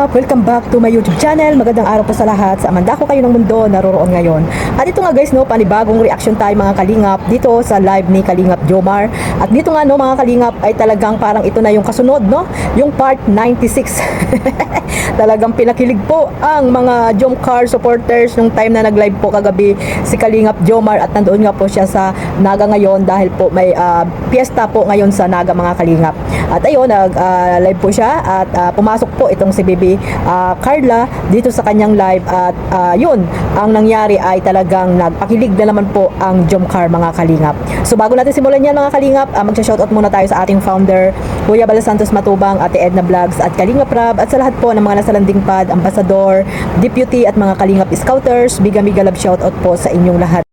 Kalingap! Welcome back to my YouTube channel. Magandang araw po sa lahat. Sa amandako kayo ng mundo, naroroon ngayon. At ito nga guys, no, panibagong reaction time mga Kalingap dito sa live ni Kalingap Jomar. At dito nga no mga Kalingap ay talagang parang ito na yung kasunod, no? Yung part 96. Talagang pinakilig po ang mga Jomcar supporters nung time na nag-live po kagabi si Kalingap Jomar at nandoon nga po siya sa Naga ngayon dahil po may piyesta po ngayon sa Naga mga Kalingap. At ayun, nag-live po siya at pumasok po itong si Baby Carla dito sa kanyang live at yun, ang nangyari ay talagang nagpakilig na naman po ang Jomcar mga Kalingap. So bago natin simulan yan mga Kalingap, magsha-shoutout muna tayo sa ating founder, Kuya Bala Santos Matubang, Ate Edna Vlogs at Kalingap Rab at sa lahat po ng mga nasa landing pad, Ambassador, Deputy at mga Kalingap Scouters. Biga love shoutout po sa inyong lahat.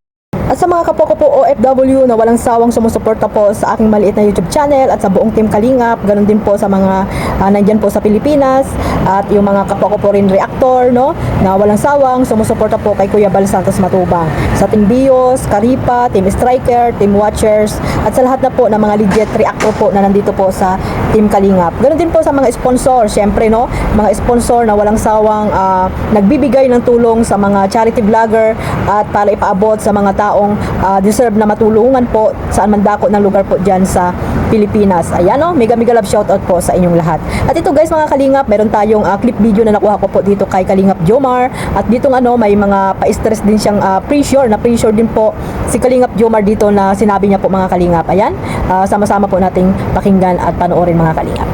At sa mga kapwa ko po OFW na walang sawang sumusuporta po sa aking maliit na YouTube channel at sa buong team Kalingap, ganun din po sa mga nandyan po sa Pilipinas at yung mga kapwa ko po rin reactor, no, na walang sawang sumusuporta po kay Kuya Bal Santos Matubang. Sa Team Bios, Karipa, Team Striker, Team Watchers at sa lahat na po ng mga legit reactor po na nandito po sa Team Kalingap. Ganun din po sa mga sponsor, syempre no, mga sponsor na walang sawang nagbibigay ng tulong sa mga charity vlogger at para ipaabot sa mga tao deserve na matulungan po saan man dako ng lugar po dyan sa Pilipinas. Ayan o, mega love shoutout po sa inyong lahat. At ito guys mga Kalingap, meron tayong clip video na nakuha ko po dito kay Kalingap Jomar at dito may mga pa-stress din siyang pressure din po si Kalingap Jomar dito na sinabi niya po mga Kalingap. Ayan, sama-sama po nating pakinggan at panoorin mga Kalingap.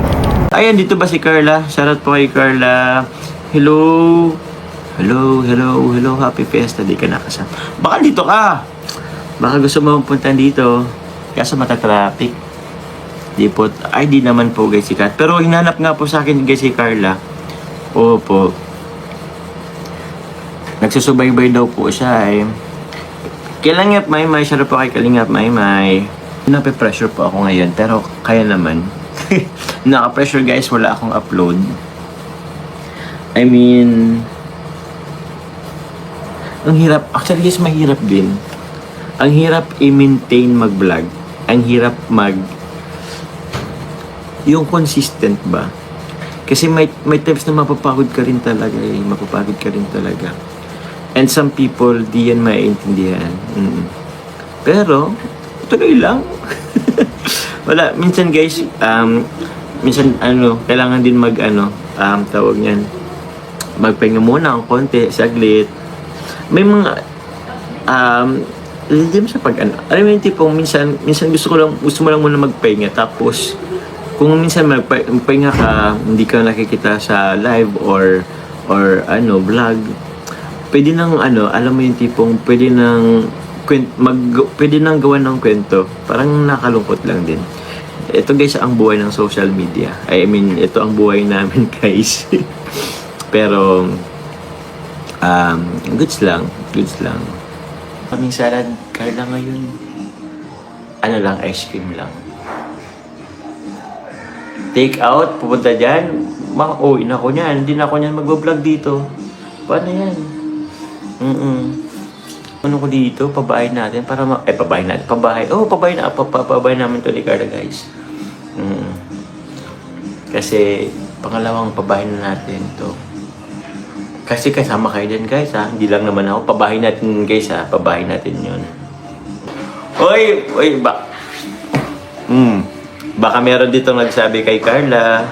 Ayan, dito ba si Carla? Shoutout po kay Carla. Hello, happy fiesta, di ka nakasama. Baka dito ka. Baka gusto mo punta dito. Kaso matatraffic. Di naman po guys si Kat. Pero hinanap nga po sa akin guys si Carla. Opo. Nagsusubaybay daw po siya eh. Kalingap Maymay, shoutout po kay Kalingap Maymay. Nape-pressure po ako ngayon, pero kaya naman. Naka-pressure guys, wala akong upload. I mean, ang hirap. Actually guys, mahirap din. Ang hirap i-maintain mag-vlog. Ang hirap yung consistent ba? Kasi may times na mapapagod ka rin talaga eh. Mapapagod ka rin talaga. And some people, di yan maiintindihan. Pero, tuloy lang. Wala. Minsan guys, kailangan din tawag niyan. Magpahinga muna ang konti, saglit. May mga hindi sa alam mo yung tipong minsan gusto mo lang muna magpahinga tapos kung minsan magpahinga ka, hindi ka nakikita sa live or vlog, pwede nang alam mo yung tipong pwede nang gawan ng kwento, parang nakalungkot lang din. Ito guys ang buhay ng social media. I mean, ito ang buhay namin guys. Pero goods lang. Kaming salad, Carla ngayon. Ice cream lang. Take out, pupunta dyan. Uwi na ako niyan. Hindi na ako niyan mag-vlog dito. Paano yan? Ano ko dito? Pabahay natin para pabahay natin. Pabahay namin to ni Carla guys. Kasi pangalawang pabahay na natin to. Kasi kasama kayo din guys ha. Hindi lang naman ako. Pabahay natin guys ha. Pabahay natin yun. Oy, baka meron dito nagsabi kay Carla.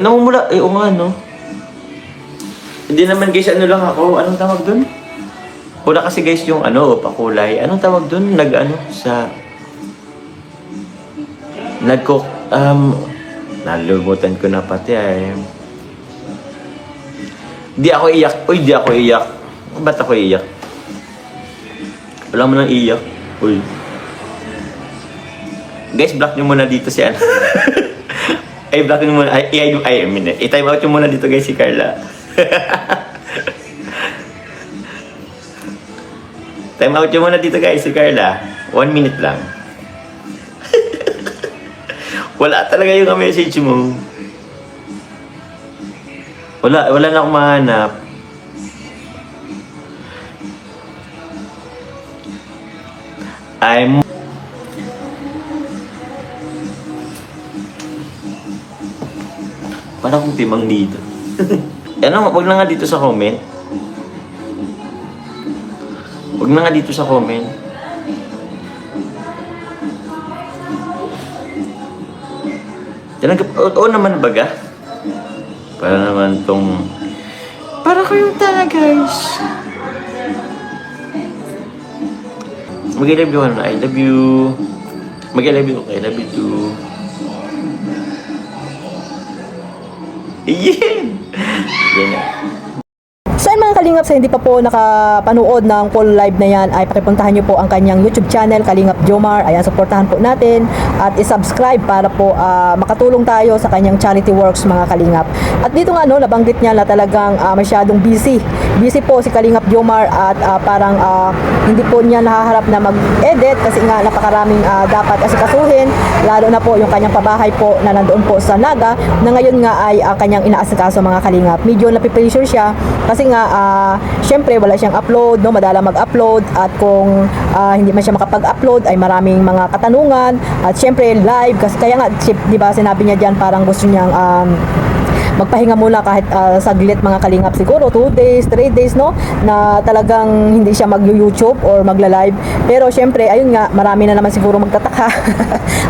Namumula. O nga no. Hindi naman guys lang ako. Anong tawag dun? Wala kasi guys yung pakulay. Anong tawag dun? Nalulubutan ko na pati ay. Di ako iyak. Ba't ako iyak? Wala mo nang iyak. Uy. Guys, block nyo muna dito si block nyo muna. I-time out nyo muna dito guys si Carla. Time out nyo muna dito guys si Carla. 1 minute lang. Wala talaga yung message mo. Wala na akong mahanap. Para akong timang dito. Ano, wag na nga dito sa comment. Wag na nga dito sa comment. Oo naman baga. Para naman tong... Para kayong tanga, guys. Mag-I love you, ano? I love you. Mag-I love you, okay? I love you too. Yeah! Yan na. So ayun mga kalingap, sa hindi pa po nakapanood ng full live na yan, ay pakipuntahan nyo po ang kanyang YouTube channel, Kalingap Jomar. Ayan, supportahan po natin at isubscribe para po makatulong tayo sa kanyang charity works mga kalingap. At dito nga no, nabanggit niya na talagang masyadong busy. Busy po si Kalingap Jomar at parang hindi po niya nahaharap na mag-edit kasi nga napakaraming dapat asikasuhin, lalo na po yung kanyang pabahay po na nandoon po sa Naga, na ngayon nga ay kanyang inaasikaso mga kalingap. Medyo napipressure siya kasi nga syempre wala siyang upload, no, madala mag-upload, at kung hindi man siya makapag-upload ay maraming mga katanungan, at syempre live kasi kaya nga 'di ba sinabi niya diyan parang gusto niyang magpahinga muna kahit saglit mga kalingap, siguro 2 days, 3 days no, na talagang hindi siya mag-YouTube or magla-live. Pero syempre ayun nga, marami na naman siguro magtataka.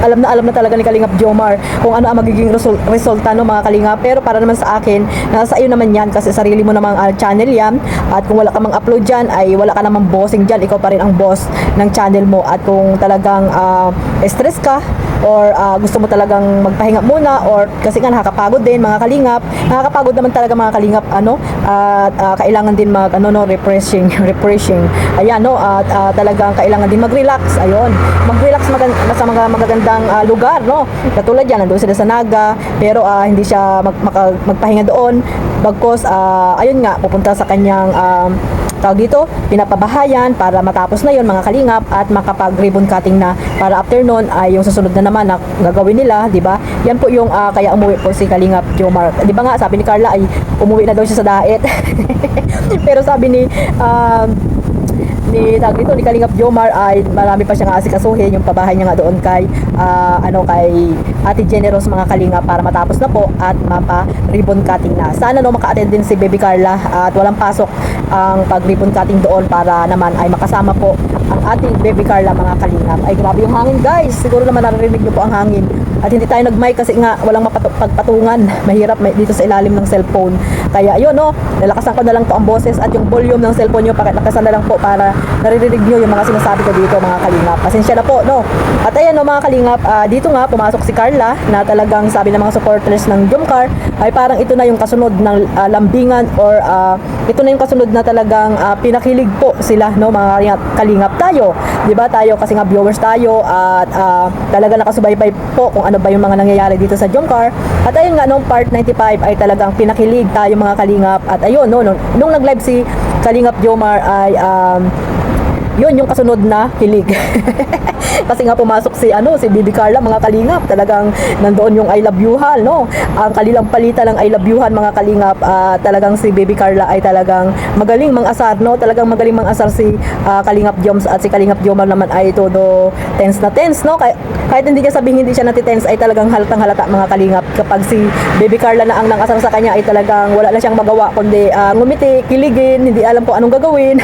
alam na talaga ni Kalingap Jomar kung ano ang magiging resulta no mga kalingap. Pero para naman sa akin, nasa iyo naman yan kasi sarili mo namang channel yan, at kung wala ka mang upload dyan ay wala ka namang bossing dyan, ikaw pa rin ang boss ng channel mo. At kung talagang stress ka or gusto mo talagang magpahinga muna, or kasi nga nakakapagod din mga kalingap, nakakapagod naman talaga mga kalingap at kailangan din mag refreshing. Ayan no, at talagang kailangan din mag-relax. Ayun, mag-relax sa mga magagandang lugar no. Katulad yan, nandoon sila sa Naga, pero hindi siya magpahinga doon. Bagkos ayun nga, pupunta sa kanyang tawag dito, pinapabahayan para matapos na yon mga kalingap, at makapag-ribbon cutting na para after nun ay yung susunod na naman na gagawin nila, di ba? Yan po yung kaya umuwi po si Kalingap Jomar. Di ba nga sabi ni Carla ay umuwi na daw siya sa daet. Pero sabi ni ni Kalingap Jomar ay marami pa siyang asikasuhin, yung pabahay niya nga doon kay kay Ate Generous mga kalingap, para matapos na po at mapa-ribbon cutting na. Sana no maka-attend din si Baby Carla at walang pasok ang pag-ribbon cutting doon para naman ay makasama po ang ating Baby Carla mga kalingap. Ay grabe yung hangin guys, siguro naman naririnig niyo po ang hangin. At hindi tayo nag-mic kasi nga walang pagpatungan. Mahirap dito sa ilalim ng cellphone. Kaya ayun no, nalakasan ko na lang po ang boses at yung volume ng cellphone nyo, pakilakasan na lang po para naririnig nyo yung mga sinasabi ko dito mga kalingap. Pasensya na po no. At ayan no mga kalingap, dito nga pumasok si Carla na talagang sabi ng mga supporters ng Jomcar ay parang ito na yung kasunod ng lambingan, or ito na yung kasunod na talagang pinakilig po sila no mga kalingap. Tayo, di ba tayo kasi nga viewers tayo, at talaga nakasubaybay po kung ano ba yung mga nangyayari dito sa Jomcar. At ayun nga, nung part 95 ay talagang pinakilig tayo mga kalingap. At ayun, nung nag-live si Kalingap Jomar ay yun yung kasunod na kilig. Kasi nga pumasok si Baby Carla mga kalingap, talagang nandoon yung I love you-han no. Ang kanilang palitan ng I love you-han mga kalingap, talagang si Baby Carla ay talagang magaling mang-asar no, talagang magaling mang-asar si Kalingap Joms, at si Kalingap Jomar naman ay todo tense na tense no. Kahit hindi niya sabihin hindi siya natitense, ay talagang halatang halata mga kalingap kapag si Baby Carla na ang nang-asar sa kanya, ay talagang wala na siyang magawa kundi ngumiti, kiligin, hindi alam kung anong gagawin.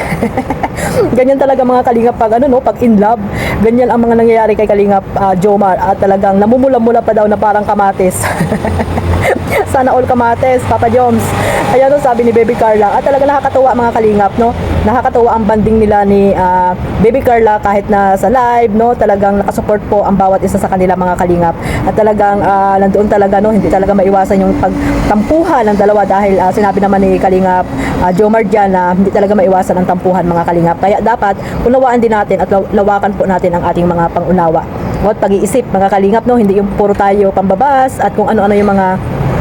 Ganyan talaga mga kalingap pag pag in love. Ganyan ang mga nangyayari kay Kalingap Jomar, at talagang namumula-mula pa daw na parang kamatis. Sana all kamatis, Papa Joms. Ayan no, sabi ni Baby Carla. At talaga nakakatuwa mga kalingap no. Nakakatuwa ang banding nila ni Baby Carla kahit na sa live no. Talagang nakasupport po ang bawat isa sa kanila mga kalingap. At talagang nandoon talaga no, hindi talaga maiwasan yung pagtampuhan ng dalawa, dahil sinabi naman ni Kalingap Jomar dyan na hindi talaga maiwasan ang tampuhan mga kalingap. Kaya dapat unawaan din natin at lawakan po natin ang ating mga pangunawa at pag-iisip mga kalingap no. Hindi yung puro tayo pambabas at kung ano-ano yung mga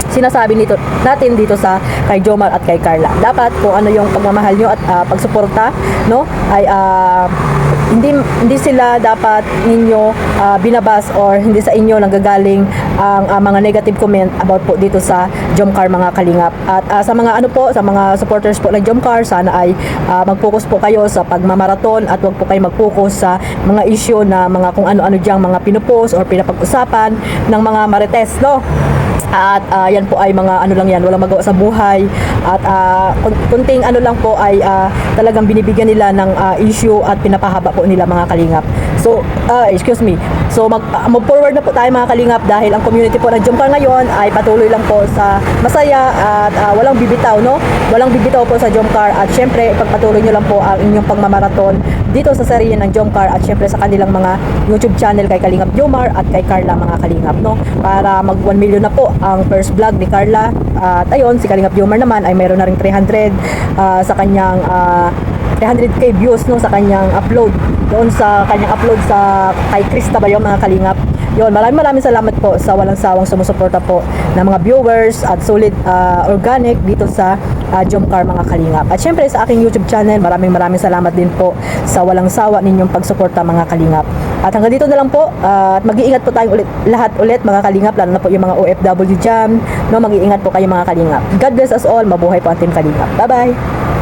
sinasabi natin dito sa kay Jomar at kay Carla. Dapat kung ano yung pagmamahal nyo at pagsuporta no, ay hindi sila dapat ninyo binabas, or hindi sa inyo nanggagaling ang mga negative comment about po dito sa Jomcar mga kalingap. At sa mga sa mga supporters po ng Jomcar, sana ay mag-focus po kayo sa pagmamaraton at wag po kayo mag-focus sa mga issue na mga kung ano-ano diyang mga pinupost or pinapag-usapan ng mga marites no. At yan po ay mga ano lang yan, walang magawa sa buhay. At kunting ano lang po ay talagang binibigyan nila ng issue at pinapahaba po nila mga kalingap. So, excuse me. So, move forward na po tayo mga kalingap dahil ang community po ng Jomcar ngayon ay patuloy lang po sa masaya at walang bibitaw, no? Walang bibitaw po sa Jomcar at syempre, ipagpatuloy nyo lang po ang inyong pagmamaraton dito sa serye ng Jomcar at syempre sa kanilang mga YouTube channel kay Kalingap Jomar at kay Carla mga kalingap, no? Para mag 1 million na po ang first vlog ni Carla. At ayun, si Kalingap Jomar naman ay mayroon na ring 300 sa kanyang 300k views, no, sa kanyang upload doon sa kanyang upload sa kay Krista ba yung mga kalingap. Yun, maraming salamat po sa walang sawang sumusuporta po ng mga viewers at solid organic dito sa Jomcar mga kalingap. At syempre sa aking YouTube channel, maraming salamat din po sa walang sawa ninyong pagsuporta mga kalingap. At hanggang dito na lang po, at mag-iingat po tayong lahat ulit mga kalingap, lalo na po yung mga OFW dyan, no, mag-iingat po kayo mga kalingap. God bless us all, mabuhay po ang Team Kalingap. Bye-bye!